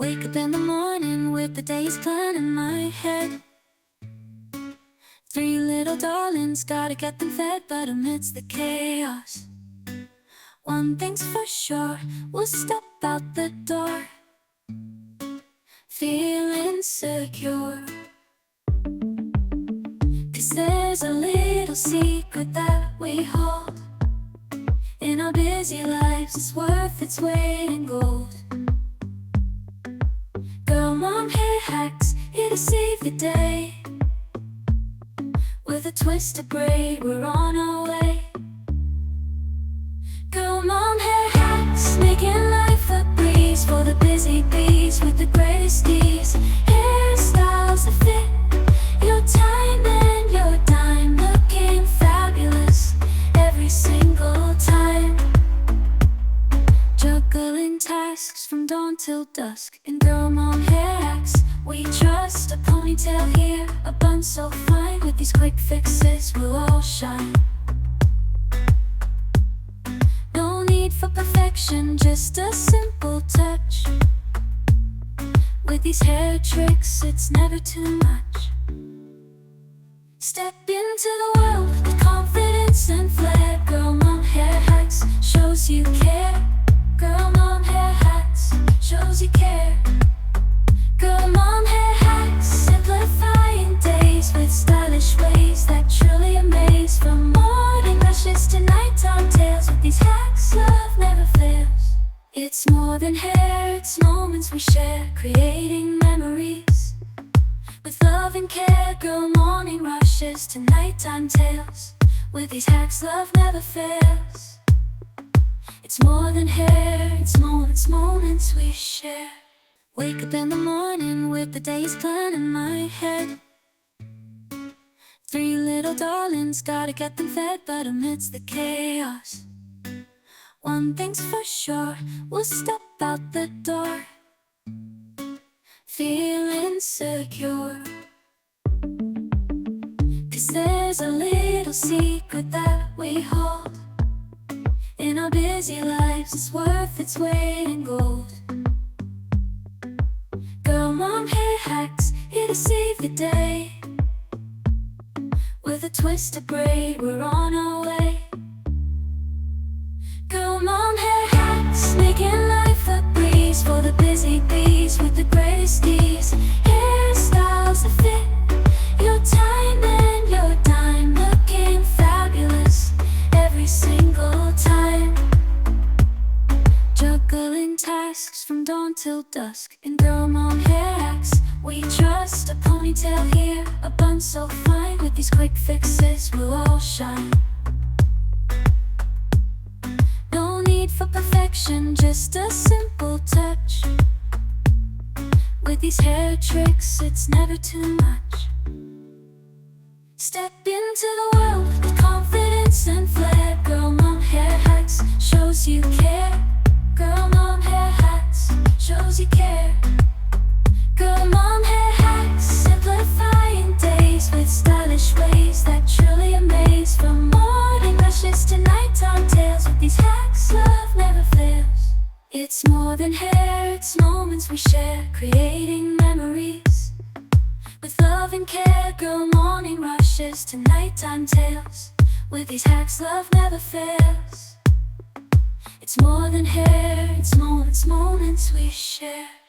Wake up in the morning with the day's plan in my head. Three little darlings, gotta get them fed, but amidst the chaos, one thing's for sure, we'll step out the door feeling secure. 'Cause there's a little secret that we hold in our busy lives, it's worth its weight in gold. Girl, mom, hair hacks, here to save the day. With a twisted braid, we're on our way. Girl, mom, hair hacks, making life a breeze for the busy bees with the greatest ease. Hairstyles that fit your time and your dime, looking fabulous every single time. Juggling tasks from dawn till dusk. In girl, mom, hair hacks, we trust. A ponytail here, a bun so fine. With these quick fixes, we'll all shine. No need for perfection, just a simple touch. With these hair tricks, it's never too much. Step into the world with confidence and flair. Girl, mom, hair hacks, shows you care. Girl, mom, hair hacks, shows you care. Girl, mom, hair hacks, simplifying days with stylish ways that truly amaze. From morning rushes to nighttime tales, with these hacks, love never fails. It's more than hair, it's moments we share, creating memories with love and care. Girl, morning rushes to nighttime tales, with these hacks, love never fails. It's more than hair, it's moments we share. Wake up in the morning with the day's plan in my head. Three little darlings, gotta get them fed, but amidst the chaos, one thing's for sure, we'll step out the door feeling secure. 'Cause there's a little secret that we hold in our busy lives, it's worth its weight in gold. Girl, mom, hair hacks, here to save the day. With a twisted braid, we're on our way. Girl, mom, hair hacks, making life a breeze for the busy bees with the greatest ease. Hairstyles that fit your time and your dime, looking fabulous every single time. Juggling tasks from dawn till dusk. In girl, mom, hair hacks, we trust. A ponytail here, a bun so fine. With these quick fixes, we'll all shine. No need for perfection, just a simple touch. With these hair tricks, it's never too much. Step into the world with confidence and flair. Girl, mom, hair hacks, shows you care. Girl, mom, hair hacks, shows you care. Girl, mom, hair hacks, simplifying days with stylish ways that truly amaze. From morning rushes to nighttime tales, with these hacks, love never fails. It's more than hair, it's moments we share, creating memories with love and care. Girl, morning rushes to nighttime tales, with these hacks, love never fails. It's more than hair, it's moments we share.